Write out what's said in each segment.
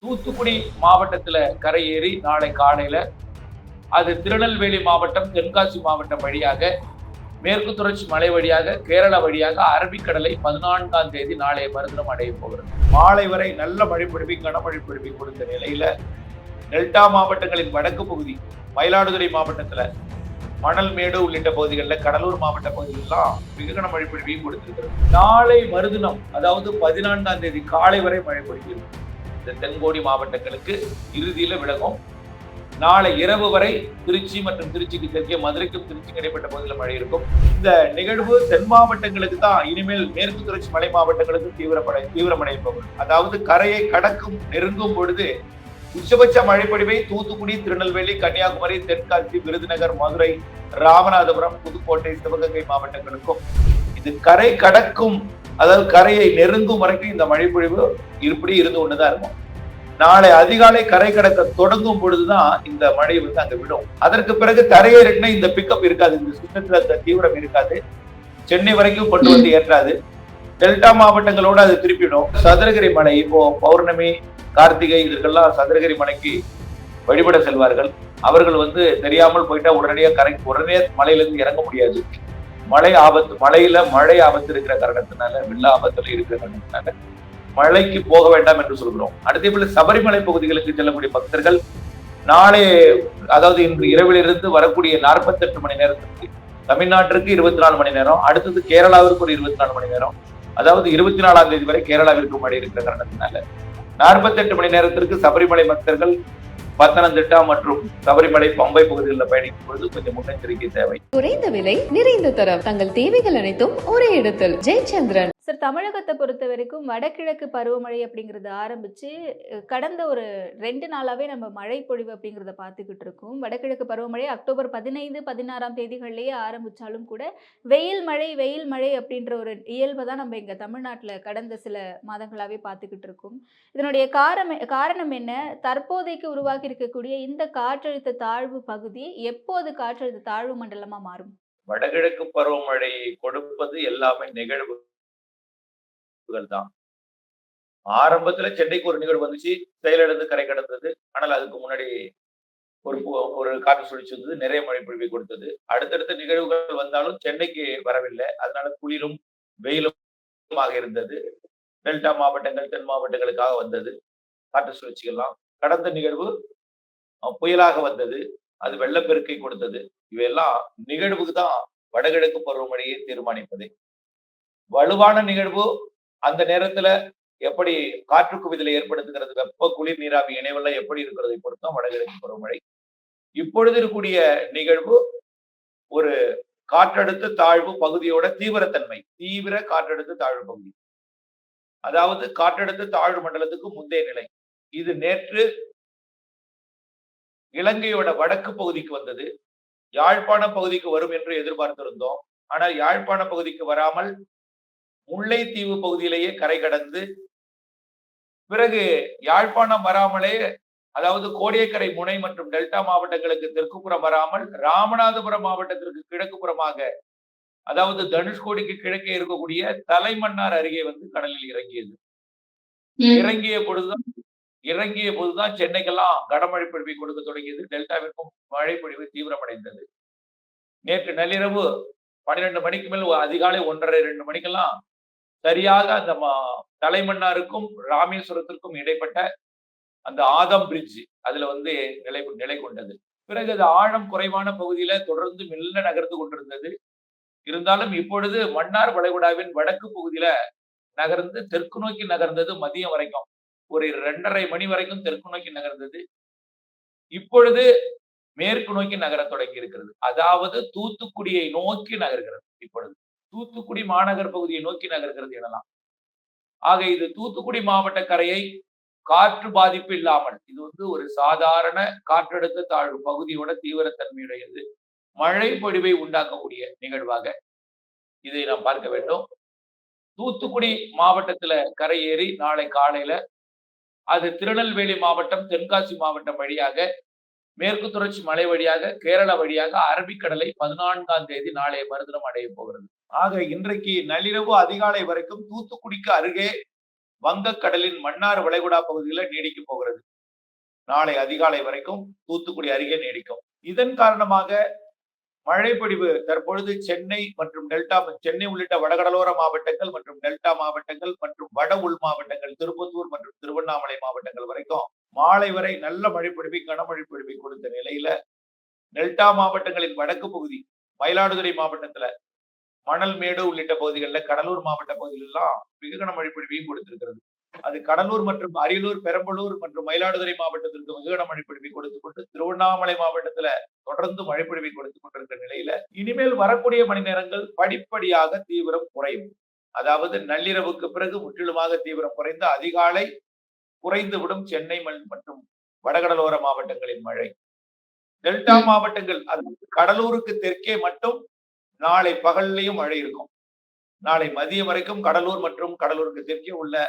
தூத்துக்குடி மாவட்டத்துல கரை ஏறி நாளை காலையில அது திருநெல்வேலி மாவட்டம், தென்காசி மாவட்டம் வழியாக மேற்கு தொடர்ச்சி மலை வழியாக கேரளா வழியாக அரபிக்கடலை 14ஆம் தேதி நாளைய மறுதினம் அடைய போகிறது. மாலை வரை நல்ல மழை பொழிவை கனமழை பொழிவை கொடுத்த நிலையில டெல்டா மாவட்டங்களின் வடக்கு பகுதி மயிலாடுதுறை மாவட்டத்துல மணல்மேடு உள்ளிட்ட பகுதிகளில் கடலூர் மாவட்ட பகுதிகளெல்லாம் மிக கனமழை பொழிவையும் கொடுத்திருக்கிறது. நாளை மறுதினம் அதாவது 14ஆம் தேதி காலை வரை மழை பொழிவு இந்த தென்கோடி மாவட்டங்களுக்கு இறுதியில விலகும். நாளை இரவு வரை திருச்சி மற்றும் திருச்சிக்கு தெற்கே மதுரைக்கும் திருச்சிக்கு இடைப்பட்ட பகுதியில் மழை இருக்கும். இந்த நிகழ்வு தென் மாவட்டங்களுக்கு தான் இனிமேல் மேற்கு தொடர்ச்சி மலை மாவட்டங்களுக்கு தீவிரமடைய போகும். அதாவது கரையை கடக்கும் நெருங்கும் பொழுது உச்சபட்ச மழைப்பொழிவை தூத்துக்குடி, திருநெல்வேலி, கன்னியாகுமரி, தென்காசி, விருதுநகர், மதுரை, ராமநாதபுரம், புதுக்கோட்டை, சிவகங்கை மாவட்டங்களுக்கும் இது கரை கடக்கும், அதாவது கரையை நெருங்கும் வரைக்கும் இந்த மழைப்பொழிவு இப்படி இருந்து கொண்டுதான் இருக்கும். நாளை அதிகாலை கரை கடக்க தொடங்கும் பொழுதுதான் இந்த மழை வந்து அங்க விடும். அதற்கு பிறகு தரையேறின இந்த பிக்கப் இருக்காது, இந்த சிஸ்டத்துல அந்த தீவிரம் இருக்காது, சென்னை வரைக்கும் கொண்டு வந்து ஏற்றாது. டெல்டா மாவட்டங்களோடு அது திருப்பிடும். சதுரகிரி மலை இப்போ பௌர்ணமி, கார்த்திகை இதற்கெல்லாம் சதுரகிரி மலைக்கு வழிபட செல்வார்கள். அவர்கள் வந்து தெரியாமல் போயிட்டா உடனே மலையிலிருந்து இறங்க முடியாது. மழை ஆபத்து இருக்கிற காரணத்தினால, வெள்ள ஆபத்துல இருக்கிற காரணத்தினால மலைக்கு போக வேண்டாம் என்று சொல்கிறோம். அதே போல சபரிமலை பகுதிகளுக்கு செல்லக்கூடிய பக்தர்கள் நாளை, அதாவது இன்று இரவிலிருந்து வரக்கூடிய 48 மணி நேரத்திற்கு தமிழ்நாட்டிற்கு 24 மணி நேரம், அடுத்தது கேரளாவிற்கு ஒரு 24 மணி நேரம், அதாவது 24ஆம் தேதி வரை கேரளாவிற்கு மழை இருக்கிற காரணத்தினால 48 மணி நேரத்திற்கு சபரிமலை பக்தர்கள் பத்தனந்திட்டா மற்றும் சபரிமலை, பம்பை பகுதிகளில் பயணிக்கும் பொழுது கொஞ்சம் முன்னெச்சரிக்கை தேவை. குறைந்த விலை, நிறைந்த தரம், தங்கள் தேவைகள் அனைத்தும் ஒரே இடத்தில். ஜெயச்சந்திரன். சார், தமிழகத்தை பொறுத்த வரைக்கும் வடகிழக்கு பருவமழை அப்படிங்கிறது ஆரம்பிச்சு கடந்த ஒரு 2 நாளாவே நம்ம மழை பொழிவு அப்படிங்கிறத பார்த்துக்கிட்டு இருக்கோம். வடகிழக்கு பருவமழை அக்டோபர் 15, 16ஆம் தேதிகள்லேயே ஆரம்பிச்சாலும் கூட வெயில் மழை அப்படின்ற ஒரு இயல்பை தான் நம்ம இங்கே தமிழ்நாட்டில் கடந்த சில மாதங்களாகவே பார்த்துக்கிட்டு இருக்கோம். இதனுடைய காரணம் என்ன? தற்போதைக்கு உருவாகி இருக்கக்கூடிய இந்த காற்றழுத்த தாழ்வு பகுதி எப்போது காற்றழுத்த தாழ்வு மண்டலமா மாறும்? வடகிழக்கு பருவமழை கொடுப்பது எல்லாமே நிகழ்வு தான். ஆரம்பத்துல சென்னைக்கு ஒரு நிகழ்வு வந்துச்சு, செயலிழந்து கரை கடந்தது. ஆனால் அதுக்கு முன்னாடி ஒரு காற்று சுழற்சி வந்தது, நிறைய மழை பொழிவை கொடுத்தது. அடுத்தடுத்த நிகழ்வுகள் வந்தாலும் சென்னைக்கு வரவில்லை. அதனால குளிரும் வெயிலுமாக இருந்தது. டெல்டா மாவட்டங்கள், தென் மாவட்டங்களுக்காக வந்தது காற்று சுழற்சிகள்லாம். கடந்த நிகழ்வு புயலாக வந்தது, அது வெள்ளப்பெருக்கை கொடுத்தது. இவையெல்லாம் நிகழ்வுக்கு தான் வடகிழக்கு பருவமழையை தீர்மானிப்பது. வலுவான நிகழ்வு அந்த நேரத்துல எப்படி காற்று குவிதலை ஏற்படுத்துகிறது, வெப்ப குளிர் நீராவி இணைவெல்லாம் எப்படி இருக்கிறதை பொறுத்தும் வடகிழக்கு பருவமழை. இப்பொழுது இருக்கக்கூடிய நிகழ்வு ஒரு காற்றழுத்த தாழ்வு பகுதியோட தீவிர காற்றழுத்த தாழ்வு பகுதி, அதாவது காற்றழுத்த தாழ்வு மண்டலத்துக்கு முந்தைய நிலை. இது நேற்று இலங்கையோட வடக்கு பகுதிக்கு வந்தது. யாழ்ப்பாண பகுதிக்கு வரும் என்று எதிர்பார்த்திருந்தோம். ஆனால் யாழ்ப்பாண பகுதிக்கு வராமல் முல்லைத்தீவு பகுதியிலேயே கரை கடந்து, பிறகு யாழ்ப்பாணம் வராமலே, அதாவது கோடியக்கரை முனை மற்றும் டெல்டா மாவட்டங்களுக்கு தெற்குப்புறம் வராமல் ராமநாதபுரம் மாவட்டத்திற்கு கிழக்குப்புறமாக, அதாவது தனுஷ்கோடிக்கு கிழக்கே இருக்கக்கூடிய தலைமன்னார் அருகே வந்து கடலில் இறங்கியது. இறங்கிய போதுதான் சென்னைக்கெல்லாம் கனமழை பொழிவை கொடுக்க தொடங்கியது. டெல்டாவிற்கும் மழை பொழிவு தீவிரமடைந்தது. நேற்று நள்ளிரவு 12 மணிக்கு மேல் அதிகாலை 1:30, 2 மணிக்கெல்லாம் சரியாக அந்த தலைமன்னாருக்கும் ராமேஸ்வரத்திற்கும் இடைப்பட்ட அந்த ஆதம் பிரிட்ஜ் அதுல வந்து நிலை கொண்டது. பிறகு அது ஆழம் குறைவான பகுதியில தொடர்ந்து மெல்ல நகர்ந்து கொண்டிருந்தது. இருந்தாலும் இப்பொழுது மன்னார் வளைகுடாவின் வடக்கு பகுதியில நகர்ந்து தெற்கு நோக்கி நகர்ந்தது. மதியம் வரைக்கும் ஒரு 2:30 மணி வரைக்கும் தெற்கு நோக்கி நகர்ந்தது. இப்பொழுது மேற்கு நோக்கி நகர தொடங்கி இருக்கிறது. அதாவது தூத்துக்குடியை நோக்கி நகர்கிறது. இப்பொழுது தூத்துக்குடி மாநகர் பகுதியை நோக்கி நகர்கிறது எனலாம். ஆக இது தூத்துக்குடி மாவட்ட கரையை காற்று பாதிப்பு இல்லாமல், இது வந்து ஒரு சாதாரண காற்றழுத்த தாழ்வு பகுதியோட தீவிரத்தன்மையுடையது, மழை பொழிவை உண்டாக்கக்கூடிய நிகழ்வாக இதை நாம் பார்க்க வேண்டும். தூத்துக்குடி மாவட்டத்துல கரை ஏறி நாளை காலையில அது திருநெல்வேலி மாவட்டம், தென்காசி மாவட்டம் வழியாக மேற்கு தொடர்ச்சி மலை வழியாக கேரளா வழியாக அரபிக்கடலை 14ஆம் தேதி நாளைய மறுதினம் அடைய போகிறது. ஆக இன்றைக்கு நள்ளிரவு அதிகாலை வரைக்கும் தூத்துக்குடிக்கு அருகே வங்கக்கடலின் மன்னார் வளைகுடா பகுதியில நீடிக்க போகிறது. நாளை அதிகாலை வரைக்கும் தூத்துக்குடி அருகே நீடிக்கும். இதன் காரணமாக மழைப்பொழிவு தற்பொழுது சென்னை மற்றும் டெல்டா, சென்னை உள்ளிட்ட வடகடலோர மாவட்டங்கள் மற்றும் டெல்டா மாவட்டங்கள் மற்றும் வட உள் மாவட்டங்கள், திருப்பத்தூர் மற்றும் திருவண்ணாமலை மாவட்டங்கள் வரைக்கும் மாலை வரை நல்ல மழைப்பொழிவை, கனமழை பொழிவை கொடுத்த நிலையில டெல்டா மாவட்டங்களின் வடக்கு பகுதி, மயிலாடுதுறை மாவட்டத்துல மணல்மேடு உள்ளிட்ட பகுதிகளில், கடலூர் மாவட்ட பகுதிகளெல்லாம் மிக கனமழை பொழிவையும் கொடுத்திருக்கிறது. அது கடலூர் மற்றும் அரியலூர், பெரம்பலூர் மற்றும் மயிலாடுதுறை மாவட்டத்திற்கு மிக கனமழை பொழிவை கொடுத்துக் கொண்டு திருவண்ணாமலை மாவட்டத்துல தொடர்ந்து மழைப்பொழிவை கொடுத்துக் கொண்டிருக்கிற நிலையில இனிமேல் வரக்கூடிய மணி நேரங்கள் படிப்படியாக தீவிரம் குறையும். அதாவது நள்ளிரவுக்கு பிறகு முற்றிலுமாக தீவிரம் குறைந்து அதிகாலை குறைந்துவிடும் சென்னை மற்றும் வடகடலோர மாவட்டங்களின் மழை. டெல்டா மாவட்டங்கள், அதாவது கடலூருக்கு தெற்கே மட்டும் நாளை பகல்லையும் மழை இருக்கும். நாளை மதியம் வரைக்கும் கடலூர் மற்றும் கடலூருக்கு தெற்கே உள்ள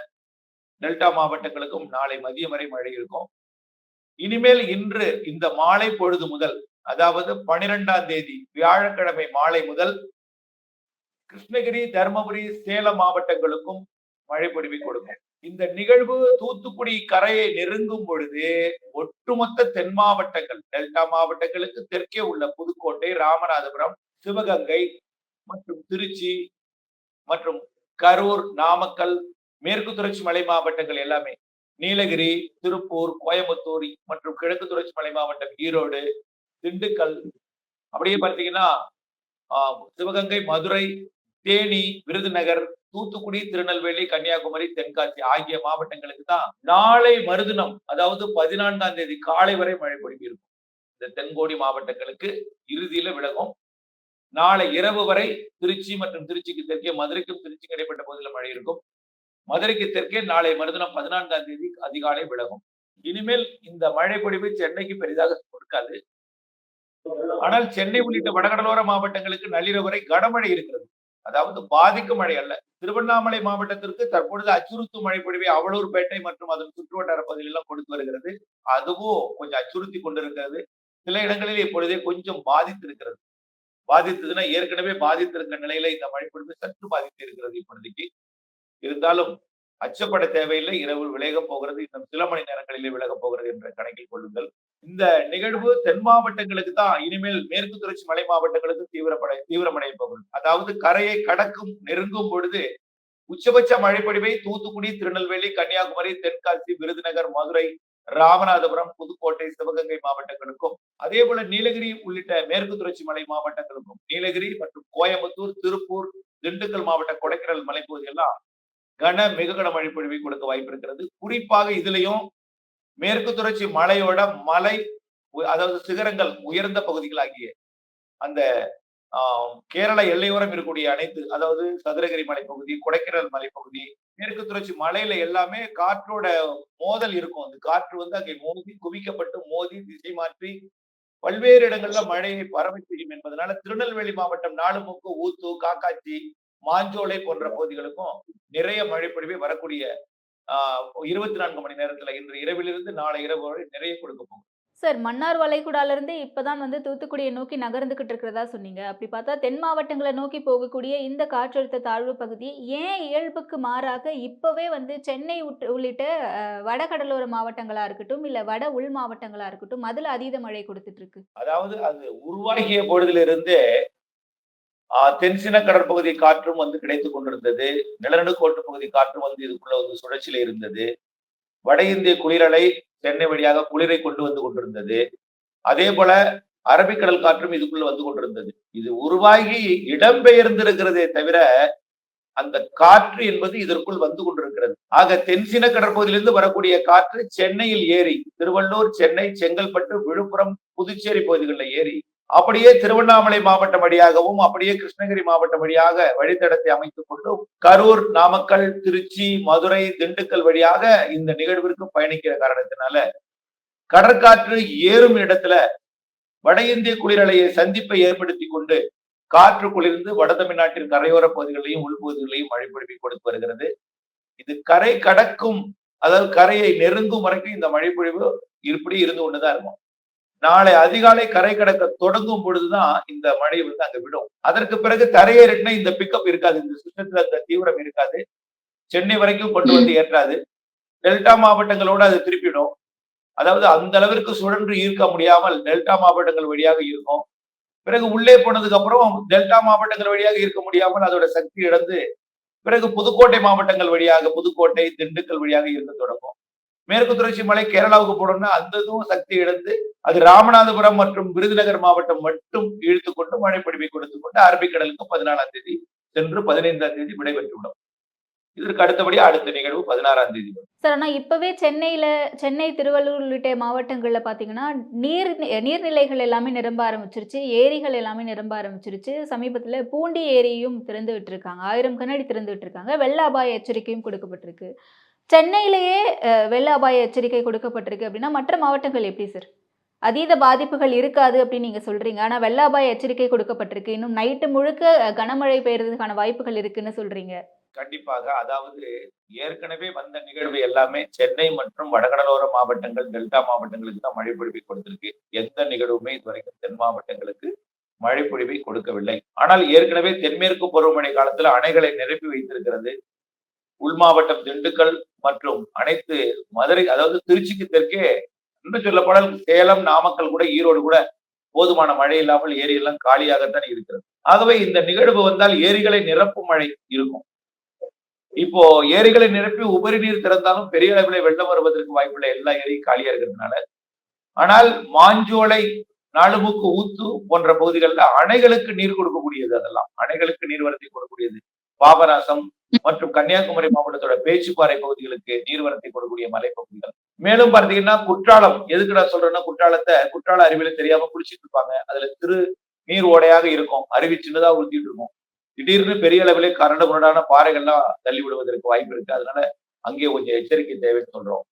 டெல்டா மாவட்டங்களுக்கும் நாளை மதியம் வரை மழை இருக்கும். இனிமேல் இன்று இந்த மாலை பொழுது முதல், அதாவது 12ஆம் தேதி வியாழக்கிழமை மாலை முதல் கிருஷ்ணகிரி, தருமபுரி, சேலம் மாவட்டங்களுக்கும் மழை பொழிவை கொடுக்கும். இந்த நிகழ்வு தூத்துக்குடி கரையை நெருங்கும் பொழுது ஒட்டுமொத்த தென் மாவட்டங்கள், டெல்டா மாவட்டங்களுக்கு தெற்கே உள்ள புதுக்கோட்டை, ராமநாதபுரம், சிவகங்கை மற்றும் திருச்சி மற்றும் கரூர், நாமக்கல், மேற்கு தொடர்ச்சி மலை மாவட்டங்கள் எல்லாமே, நீலகிரி, திருப்பூர், கோயம்புத்தூர் மற்றும் கிழக்கு தொடர்ச்சி மலை மாவட்டம், ஈரோடு, திண்டுக்கல், அப்படியே பார்த்தீங்கன்னா சிவகங்கை, மதுரை, தேனி, விருதுநகர், தூத்துக்குடி, திருநெல்வேலி, கன்னியாகுமரி, தென்காசி ஆகிய மாவட்டங்களுக்கு தான் நாளை மறுதினம், அதாவது 14ஆம் தேதி காலை வரை மழை பொழிவு இருக்கும். இந்த தென்கோடி மாவட்டங்களுக்கு இறுதியில விலகும். நாளை இரவு வரை திருச்சி மற்றும் திருச்சிக்கு தெற்கே மதுரைக்கும் திருச்சிக்கும் இடைப்பட்ட பகுதியில் மழை இருக்கும். மதுரைக்கு தெற்கே நாளை மறுதினம் 14ஆம் தேதி அதிகாலை விலகும். இனிமேல் இந்த மழை பொழிவு சென்னைக்கு பெரிதாக கொடுக்காது. ஆனால் சென்னை உள்ளிட்ட வடகடலோர மாவட்டங்களுக்கு நள்ளிரவு வரை கனமழை இருக்கிறது. அதாவது பாதிக்கும் மழை அல்ல. திருவண்ணாமலை மாவட்டத்திற்கு தற்பொழுது அச்சுறுத்தும் மழை பொழிவை அவலூர்பேட்டை மற்றும் அதன் சுற்றுவட்டார பகுதிகளெல்லாம் கொடுத்து வருகிறது. அதுவும் கொஞ்சம் அச்சுறுத்தி கொண்டிருக்கிறது. சில இடங்களில் இப்பொழுதே கொஞ்சம் பாதித்திருக்கிறது. பாதித்ததுன்னா ஏற்கனவே பாதித்திருக்கிற நிலையில இந்த மழை பொழிவு சற்று பாதித்து இருக்கிறது இப்பொழுதைக்கு. இருந்தாலும் அச்சப்பட தேவையில்லை. இரவு விலகப் போகிறது. இன்னும் சில மணி நேரங்களிலே விலகப் போகிறது என்ற கணக்கில் கொள்ளுங்கள். இந்த நிகழ்வு தென் மாவட்டங்களுக்கு தான் இனிமேல் மேற்கு தொடர்ச்சி மலை மாவட்டங்களுக்கு தீவிரமடைய போகிறது. அதாவது கரையை கடக்கும் நெருங்கும் பொழுது உச்சபட்ச மழைப்பொழிவை தூத்துக்குடி, திருநெல்வேலி, கன்னியாகுமரி, தென்காசி, விருதுநகர், மதுரை, ராமநாதபுரம், புதுக்கோட்டை, சிவகங்கை மாவட்டங்களுக்கும், அதே போல நீலகிரி உள்ளிட்ட மேற்கு தொடர்ச்சி மலை மாவட்டங்களுக்கும், நீலகிரி மற்றும் கோயம்புத்தூர், திருப்பூர், திண்டுக்கல் மாவட்ட கொடைக்கானல் மலைப்பகுதியெல்லாம் மிக கன மழை பொழிவை கொடுக்க வாய்ப்பு இருக்கிறது. குறிப்பாக இதுலயும் மேற்கு தொடர்ச்சி மலையோட மலை, அதாவது சிகரங்கள் உயர்ந்த பகுதிகளாகிய அந்த கேரள எல்லையோரம் இருக்கக்கூடிய அனைத்து, அதாவது சதுரகிரி மலைப்பகுதி, கொடைக்கானல் மலைப்பகுதி, மேற்கு தொடர்ச்சி மலையில எல்லாமே காற்றோட மோதல் இருக்கும். அந்த காற்று அங்கே மோதி குவிக்கப்பட்டு மோதி திசை மாற்றி பல்வேறு இடங்கள்ல மழையை பரவ செய்யும் என்பதனால திருநெல்வேலி மாவட்டம், நாலுமுக்கு, ஊத்து, காக்காட்சி, மாஞ்சோலை போன்ற பகுதிகளுக்கும் நிறைய மழை பொழிவை வரக்கூடிய 24 மணி நேரத்துல இன்று இரவிலிருந்து நாளை இரவு வரை நிறைய கொடுக்க போகும். சார், மன்னார் வளைகுடால இருந்து இப்பதான் தூத்துக்குடியை நோக்கி நகர்ந்துகிட்டு இருக்கிறதா சொன்னீங்க. அப்படி பார்த்தா தென் மாவட்டங்களை நோக்கி போகக்கூடிய இந்த காற்றழுத்த தாழ்வு பகுதி ஏன் இயல்புக்கு மாறாக இப்பவே சென்னை உள்ளிட்ட வடகடலோர மாவட்டங்களா இருக்கட்டும், இல்ல வட உள் மாவட்டங்களா இருக்கட்டும், அதுல அதீத மழை கொடுத்துட்டு இருக்கு? அதாவது அது உருவாகிய பொழுதிலிருந்தே தென்சின கடற்பகுதி காற்றும் கிடைத்துக் கொண்டிருந்தது. நிலநடுக்கோட்டு பகுதி காற்றும் இதுக்குள்ள சுழற்சியில இருந்தது. வட இந்திய குளிரலை சென்னை வழியாக குளிரை கொண்டு வந்து கொண்டிருந்தது. அதே போல அரபிக்கடல் காற்றும் இதுக்குள்ள வந்து கொண்டிருந்தது. இது உருவாகி இடம்பெயர்ந்திருக்கிறதே தவிர அந்த காற்று என்பது இதற்குள் வந்து கொண்டிருக்கிறது. ஆக தென்சின கடற்பகுதியிலிருந்து வரக்கூடிய காற்று சென்னையில் ஏறி, திருவள்ளூர், சென்னை, செங்கல்பட்டு, விழுப்புரம், புதுச்சேரி பகுதிகளில் ஏறி அப்படியே திருவண்ணாமலை மாவட்டம் வழியாகவும் அப்படியே கிருஷ்ணகிரி மாவட்டம் வழியாக வழித்தடத்தை அமைத்துக் கொண்டு கரூர், நாமக்கல், திருச்சி, மதுரை, திண்டுக்கல் வழியாக இந்த நிகழ்விற்கு பயணிக்கிற காரணத்தினால கடற்காற்று ஏறும் இடத்துல வட இந்திய குளிரலையை சந்திப்பை ஏற்படுத்தி கொண்டு காற்று குளிர்ந்து வட தமிழ்நாட்டின் கரையோர பகுதிகளையும் உள்பகுதிகளையும் மழை பொழிவை கொடுத்து வருகிறது. இது கரை கடக்கும், அதாவது கரையை நெருங்கும் வரைக்கும் இந்த மழை பொழிவு இப்படி இருந்து கொண்டுதான் இருக்கும். நாளை அதிகாலை கரை கடக்க தொடங்கும் பொழுதுதான் இந்த மழை அங்க விடும். அதற்கு பிறகு தரையேறினா இந்த பிக்கப் இருக்காது, இந்த சிஸ்டத்துல அந்த தீவிரம் இருக்காது. சென்னை வரைக்கும் கொண்டு வந்து ஏற்றாது. டெல்டா மாவட்டங்களோடு அது திருப்பிடும். அதாவது அந்த அளவிற்கு சுழன்று ஈர்க்க முடியாமல் டெல்டா மாவட்டங்கள் வழியாக இருக்கும். பிறகு உள்ளே போனதுக்கு அப்புறம் டெல்டா மாவட்டங்கள் வழியாக ஈர்க்க முடியாமல் அதோட சக்தி இழந்து பிறகு புதுக்கோட்டை மாவட்டங்கள் வழியாக புதுக்கோட்டை, திண்டுக்கல் வழியாக ஈர்க்க தொடங்கும். மேற்கு தொடர்ச்சி மலை கேரளாவுக்கு போனோம்னா அந்த இதுவும் சக்தி இழந்து அது ராமநாதபுரம் மற்றும் விருதுநகர் மாவட்டம் மட்டும் இழுத்துக் கொண்டு மழைப்பொழிவை கொடுத்துக் கொண்டு அரபிக்கடலுக்கு 14ஆம் தேதி சென்று 15ஆம் தேதி விடைபெற்றுவிடும். இதற்கு அடுத்தபடியா அடுத்த நிகழ்வு 16ஆம் தேதி வரும். சார், ஆனா இப்பவே சென்னை, திருவள்ளூர் உள்ளிட்ட மாவட்டங்கள்ல பார்த்தீங்கன்னா, நீர்நிலைகள் எல்லாமே நிரம்ப ஆரம்பிச்சிருச்சு. ஏரிகள் எல்லாமே நிரம்ப ஆரம்பிச்சிருச்சு. சமீபத்தில பூண்டி ஏரியும் திறந்து விட்டுருக்காங்க. 1000 கனஅடி திறந்து விட்டுருக்காங்க. வெள்ள அபாய எச்சரிக்கையும் கொடுக்கப்பட்டிருக்கு. சென்னையிலேயே வெள்ள அபாய எச்சரிக்கை கொடுக்கப்பட்டிருக்கு அப்படின்னா, மற்ற மாவட்டங்கள் எப்படி சார்? அதீத பாதிப்புகள் இருக்காது அப்படின்னு நீங்க சொல்றீங்க. ஆனா வெள்ள அபாய எச்சரிக்கை கொடுக்கப்பட்டிருக்கு. இன்னும் நைட்டு முழுக்க கனமழை பெய்யறதுக்கான வாய்ப்புகள் இருக்குன்னு சொல்றீங்க. கண்டிப்பாக. அதாவது ஏற்கனவே வந்த நிகழ்வு எல்லாமே சென்னை மற்றும் வடகடலோர மாவட்டங்கள், டெல்டா மாவட்டங்களுக்கு தான் மழை பொழிவை கொடுத்திருக்கு. எந்த நிகழ்வுமே இதுவரைக்கும் தென் மாவட்டங்களுக்கு மழை பொழிவை கொடுக்கவில்லை. ஆனால் ஏற்கனவே தென்மேற்கு பருவமழை காலத்துல அணைகளை நிரப்பி வைத்திருக்கிறது. உள் மாவட்டம் திண்டுக்கல் மற்றும் அனைத்து மதுரை, அதாவது திருச்சிக்கு தெற்கே இன்னும் சொல்ல போனால் சேலம், நாமக்கல் கூட, ஈரோடு கூட போதுமான மழை இல்லாமல் ஏரி எல்லாம் காலியாகத்தான் இருக்கிறது. ஆகவே இந்த நிகழ்வு வந்தால் ஏரிகளை நிரப்பும் மழை இருக்கும். இப்போ ஏரிகளை நிரப்பி உபரி நீர் திறந்தாலும் பெரிய அளவில் வெள்ளம் வருவதற்கு வாய்ப்புள்ள எல்லா ஏரியும் காலியா இருக்கிறதுனால. ஆனால் மாஞ்சோலை, நாலுமுக்கு ஊத்து போன்ற பகுதிகளில் அணைகளுக்கு நீர் கொடுக்கக்கூடியது, அதெல்லாம் அணைகளுக்கு நீர்வரத்தை கொடுக்கக்கூடியது. பாபநாசம் மற்றும் கன்னியாகுமரி மாவட்டத்தோட பேச்சுப்பாறை பகுதிகளுக்கு நீர்வரத்தை கொடுக்கக்கூடிய மலைப்பகுதிகள். மேலும் பார்த்தீங்கன்னா குற்றாலம், எதுக்குடா சொல்றேன்னா குற்றால அருவியில தெரியாம குளிச்சுட்டு இருப்பாங்க. அதுல சிறு நீர் ஓடையாக இருக்கும், அருவி சின்னதா ஊத்திட்டு இருக்கும். திடீர்னு பெரிய அளவிலே கரடு முரடான பாறைகள்லாம் தள்ளி விடுவதற்கு வாய்ப்பு இருக்கு. அதனால அங்கே கொஞ்சம் எச்சரிக்கை தேவைன்னு சொல்றோம்.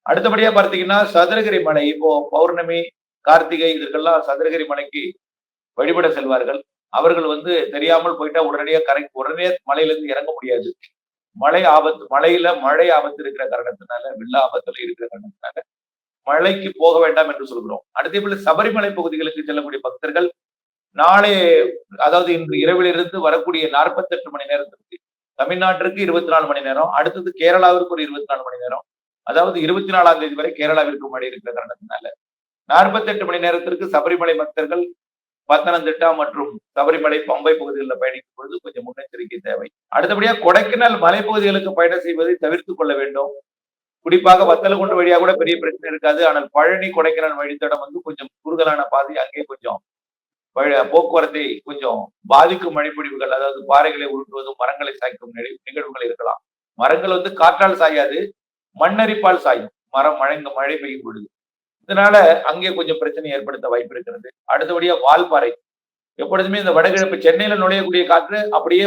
அடுத்தபடியா பார்த்தீங்கன்னா சதுரகிரி மலை, இப்போ பௌர்ணமி, கார்த்திகை இதற்கெல்லாம் சதுரகிரி மலைக்கு வழிபட செல்வார்கள். அவர்கள் தெரியாமல் போயிட்டா உடனே மலையிலிருந்து இறங்க முடியாது. மழை ஆபத்து இருக்கிற காரணத்தினால, வெள்ள ஆபத்துல இருக்கிற காரணத்தினால மலைக்கு போக வேண்டாம் என்று சொல்கிறோம். அதே போல சபரிமலை பகுதிகளுக்கு செல்லக்கூடிய பக்தர்கள் நாளை, அதாவது இன்று இரவிலிருந்து வரக்கூடிய 48 மணி நேரத்திற்கு தமிழ்நாட்டிற்கு 24 மணி நேரம், அடுத்தது கேரளாவிற்கு ஒரு 24 மணி நேரம், அதாவது 24ஆம் தேதி வரை கேரளாவிற்கு மழை இருக்கிற காரணத்தினால 48 மணி நேரத்திற்கு சபரிமலை பக்தர்கள் பத்தனந்திட்டா மற்றும் சபரிமலை, பம்பை பகுதிகளில் பயணிக்கும் பொழுது கொஞ்சம் முன்னெச்சரிக்கை தேவை. அடுத்தபடியா கொடைக்கானல் மலைப்பகுதிகளுக்கு பயணம் செய்வதை தவிர்த்துக் கொள்ள வேண்டும். குறிப்பாக வத்தலகுண்டு வழியா கூட பெரிய பிரச்சனை இருக்காது. ஆனால் பழனி கொடைக்கானல் வழித்தடம் கொஞ்சம் குறுகலான பாதை, அங்கே கொஞ்சம் போக்குவரத்தை கொஞ்சம் பாதிக்கும் மழைப்பொழிவுகள், அதாவது பாறைகளை உருட்டுவதும் மரங்களை சாய்க்கும் நிகழ்வுகள் இருக்கலாம். மரங்கள் காற்றால் சாயாது, மண்ணரிப்பால் சாயும் மழை பெய்யும் பொழுது. இதனால அங்கே கொஞ்சம் பிரச்சனை ஏற்படுத்த வாய்ப்பு இருக்கிறது. அடுத்தபடியா வால்பாறை, எப்பொழுதுமே இந்த வடகிழக்கு சென்னையில நுழையக்கூடிய காற்று அப்படியே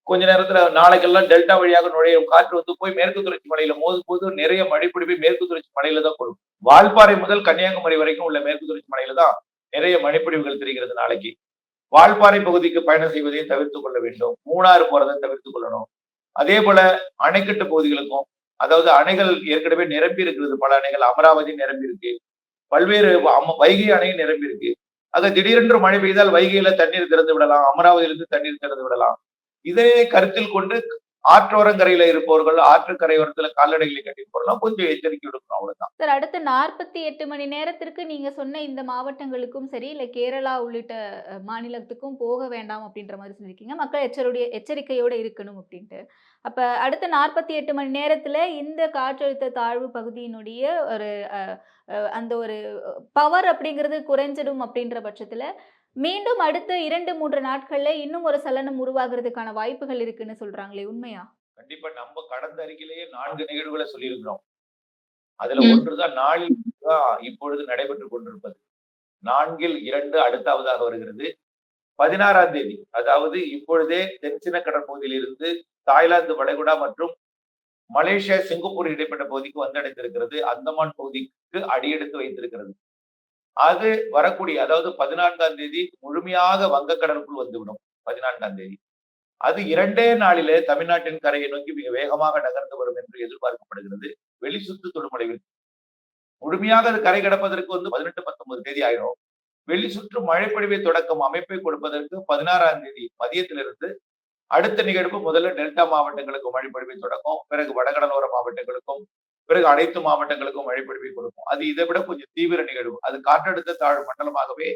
கொஞ்ச நேரத்துல நாளைக்கெல்லாம் டெல்டா வழியாக நுழையும் காற்று போய் மேற்கு தொடர்ச்சி மலையில மோதும் போது நிறைய மழைப்பொழிவை மேற்கு தொடர்ச்சி மலையில தான் கொடுக்கும். வால்பாறை முதல் கன்னியாகுமரி வரைக்கும் உள்ள மேற்கு தொடர்ச்சி மலையில தான் நிறைய மழைப்பொழிவுகள் தெரிகிறது. நாளைக்கு வால்பாறை பகுதிக்கு பயணம் செய்வதை தவிர்த்துக் கொள்ள வேண்டும். மூணாறு போறதை தவிர்த்துக் கொள்ளணும். அதே போல அணைக்கட்டு பகுதிகளுக்கும், அதாவது அணைகள் ஏற்கனவே நிரம்பி இருக்கிறது. பல அணைகள், அமராவதி நிரம்பி இருக்கு, பல்வேறு வைகை அணையும் நிரம்பி இருக்கு. ஆக திடீரென்று மழை பெய்தால் வைகையில தண்ணீர் திறந்து விடலாம், அமராவதியிலிருந்து தண்ணீர் திறந்து விடலாம். இதனை கருத்தில் கொண்டு ஆற்றோரங்கரையில இருப்பவர்கள், ஆற்றுக்கரையோரத்துல கால்நடைகளை கட்டிட்டு போறலாம், கொஞ்சம் எச்சரிக்கை எடுக்கணும், அவ்வளவுதான். சார், அடுத்த 48 மணி நேரத்திற்கு நீங்க சொன்ன இந்த மாவட்டங்களுக்கும் சரி, இல்ல கேரளா உள்ளிட்ட மாநிலத்துக்கும் போக வேண்டாம் அப்படின்ற மாதிரி சொல்லியிருக்கீங்க. மக்கள் எச்சரிக்கையோட இருக்கணும் அப்படின்ட்டு. அப்ப அடுத்த 48 மணி நேரத்துல இந்த காற்றழுத்த தாழ்வு பகுதியினுடைய ஒரு அந்த ஒரு பவர் அப்படிங்கிறது குறைஞ்சிடும் அப்படின்ற பட்சத்துல மீண்டும் அடுத்த 2-3 நாட்கள்ல இன்னும் ஒரு சலனம் உருவாகிறதுக்கான வாய்ப்புகள் இருக்குன்னு சொல்றாங்களே, உண்மையா? கண்டிப்பா. நம்ம கடந்த அறிக்கையிலேயே 4 நிகழ்வுகளை சொல்லியிருக்கிறோம். அதுல ஒன்றுதான் நாளில் இப்பொழுது நடைபெற்றுக் கொண்டிருப்பது. 4ல் 2 அடுத்தாவதாக வருகிறது. 16ஆம் தேதி, அதாவது இப்பொழுதே தென்சீன கடற்பகுதியில் இருந்து தாய்லாந்து வளைகுடா மற்றும் மலேசியா, சிங்கப்பூர் இடைப்பட்ட பகுதிக்கு வந்தடைந்திருக்கிறது. அந்தமான் பகுதிக்கு அடியெடுத்து வைத்திருக்கிறது. அது வரக்கூடிய, அதாவது 14ஆம் தேதி முழுமையாக வங்கக்கடலுக்குள் வந்துவிடும். 14ஆம் தேதி அது 2 நாளிலே தமிழ்நாட்டின் கரையை நோக்கி மிக வேகமாக நகர்ந்து வரும் என்று எதிர்பார்க்கப்படுகிறது. வெளிசுற்று தொடுமலையில் முழுமையாக அது கரை கடப்பதற்கு 18-19 தேதி ஆயிடும். வெளிசுற்று மழைப்பொழிவை தொடக்கம் அமைப்பை கொடுப்பதற்கு 16ஆம் தேதி மதியத்திலிருந்து அடுத்த நிகழ்வு முதல்ல டெல்டா மாவட்டங்களுக்கு மழை பொழிவை தொடங்கும், பிறகு வடகடலோர மாவட்டங்களுக்கும், பிறகு அனைத்து மாவட்டங்களுக்கும் மழை பொழிவை கொடுக்கும். அது இதை விட கொஞ்சம் தீவிர நிகழ்வு. அது காற்றழுத்த தாழ்வு மண்டலமாகவே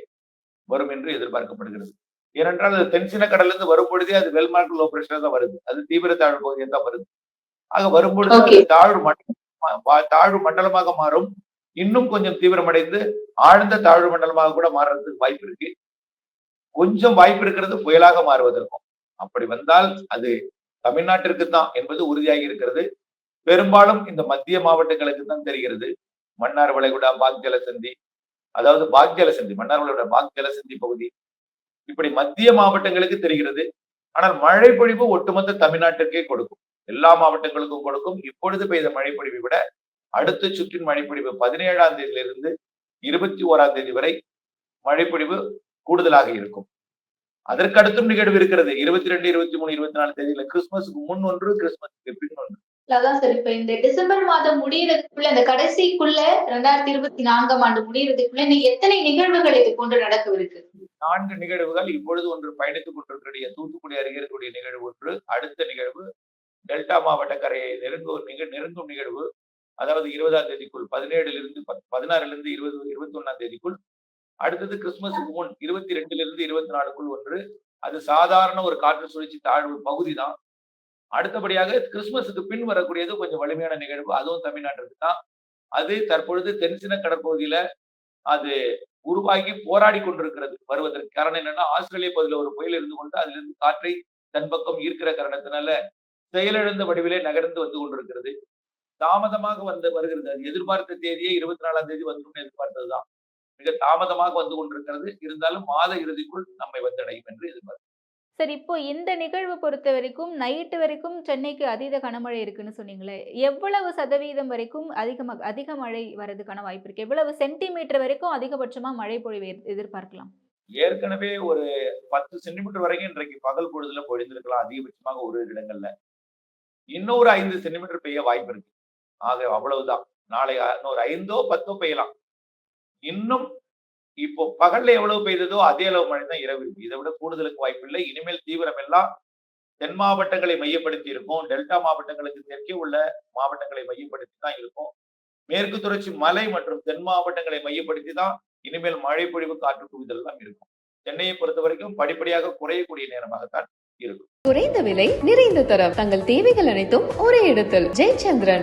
வரும் என்று எதிர்பார்க்கப்படுகிறது. ஏனென்றால் அது தென்சீன கடலிருந்து வரும் பொழுதே அது வெல்மார்க் லோ பிரஷர் தான் வருது. அது தீவிர தாழ்வு பகுதியில் தான் வருது. ஆக வரும்பொழுது அது தாழ்வு மண்டலமாக மாறும். இன்னும் கொஞ்சம் தீவிரமடைந்து ஆழ்ந்த தாழ்வு மண்டலமாக கூட மாறுறதுக்கு வாய்ப்பு இருக்கு. கொஞ்சம் வாய்ப்பு இருக்கிறது புயலாக மாறுவதற்கும். அப்படி வந்தால் அது தமிழ்நாட்டிற்கு தான் என்பது உறுதியாகி இருக்கிறது. பெரும்பாலும் இந்த மத்திய மாவட்டங்களுக்கு தான் தெரிகிறது. மன்னார் வளைகுடா, பாக் ஜலசந்தி, அதாவது பாக் ஜலசந்தி, மன்னார் வளைகுடா பாக் ஜலசந்தி பகுதி, இப்படி மத்திய மாவட்டங்களுக்கு தெரிகிறது. ஆனால் மழை பொழிவு ஒட்டுமொத்த தமிழ்நாட்டிற்கே கொடுக்கும், எல்லா மாவட்டங்களுக்கும் கொடுக்கும். இப்பொழுது பெய்த மழை பொழிவை விட அடுத்த சுற்றின் மழைப்பொழிவு 17ஆம் தேதியிலிருந்து 21ஆம் தேதி வரை மழைப்பொழிவு கூடுதலாக இருக்கும். அதற்கு அடுத்தும் நிகழ்வு இருக்கிறது. 22, 23, 24 தேதியில கிறிஸ்துமஸுக்கு முன் ஒன்று, கிறிஸ்துமஸுக்கு பின் ஒன்று. அதான் சார், இப்ப இந்த டிசம்பர் மாதம் முடியறதுக்குள்ள, இந்த கடைசிக்குள்ள 2024ஆம் ஆண்டு முடியறதுக்குள்ள நீ எத்தனை நிகழ்வுகள் இது போன்று நடக்கவிருக்கு? 4 நிகழ்வுகள். இப்பொழுது ஒன்று பயணித்துக் கொண்டிருக்கிற தூத்துக்குடி அருகே இருக்கக்கூடிய நிகழ்வு ஒன்று. அடுத்த நிகழ்வு டெல்டா மாவட்ட கரையை நெருங்கும் நிகழ்வு. அதாவது 20ஆம் தேதிக்குள், 16லிருந்து 21ஆம் தேதிக்குள். அடுத்தது கிறிஸ்துமஸுக்கு முன் 22லிருந்து 24க்குள் ஒன்று. அது சாதாரண ஒரு காற்று சுழற்சி தாழ்வு பகுதி தான். அடுத்தபடியாக கிறிஸ்துமஸுக்கு பின் வரக்கூடியது கொஞ்சம் வலிமையான நிகழ்வு. அதுவும் தமிழ்நாட்டிற்கு தான். அது தற்பொழுது தென்சீன கடற்பகுதியில அது உருவாகி போராடி கொண்டிருக்கிறது வருவதற்கு. காரணம் என்னன்னா, ஆஸ்திரேலிய பகுதியில் ஒரு புயல் இருந்து கொண்டு அதிலிருந்து காற்றை தன் பக்கம் ஈர்க்கிற காரணத்தினால செயலிழந்த வடிவிலே நகர்ந்து வந்து கொண்டிருக்கிறது. தாமதமாக வருகிறது. அது எதிர்பார்த்த தேதியே 24ஆம் தேதி வந்துடும் எதிர்பார்த்ததுதான். மிக தாமதமாக வந்து கொண்டிருக்கிறது. இருந்தாலும் மாத இறுதிக்குள் நம்மை வந்தடையும் என்று எதிர்பார்க்கிறோம். சரி, இப்போ இந்த நிகழ்வு பொறுத்த வரைக்கும் நைட்டு வரைக்கும் சென்னைக்கு அதீத கனமழை இருக்குன்னு சொன்னீங்களே, எவ்வளவு சதவீதம் வரைக்கும் அதிக மழை வரதுக்கான வாய்ப்பு இருக்கு? எவ்வளவு சென்டிமீட்டர் வரைக்கும் அதிகபட்சமா மழை பொழிவு எதிர்பார்க்கலாம்? ஏற்கனவே ஒரு 10 சென்டிமீட்டர் வரைக்கும் இன்றைக்கு பகல் பொழுதுல பொழிந்திருக்கலாம், அதிகபட்சமாக ஒரு இடங்கள்ல. இன்னொரு 5 சென்டிமீட்டர் பெய்ய வாய்ப்பு இருக்கு. ஆக அவ்வளவுதான். நாளை இன்னொரு 5ஓ 10ஓ பெய்யலாம். இன்னும் இப்போ பகல்ல எவ்வளவு பெய்ததோ அதே அளவு மழை தான் இரவு இருக்கு. இதை விட கூடுதலுக்கு வாய்ப்பு இல்லை. இனிமேல் தீவிரம் எல்லாம் தென் மாவட்டங்களை மையப்படுத்தி இருக்கும். டெல்டா மாவட்டங்களுக்கு தெற்கே உள்ள மாவட்டங்களை மையப்படுத்தி தான் இருக்கும். மேற்கு தொடர்ச்சி மலை மற்றும் தென் மாவட்டங்களை மையப்படுத்தி தான் இனிமேல் மழை பொழிவு, காற்று குவிதல் எல்லாம் இருக்கும். சென்னையை பொறுத்த வரைக்கும் படிப்படியாக குறையக்கூடிய நேரமாகத்தான் இருக்கும். குறைந்த விலை, நிறைந்த தரம், தங்கள் தேவைகள் அனைத்தும் ஒரே இடத்தில். ஜெயச்சந்திரன்.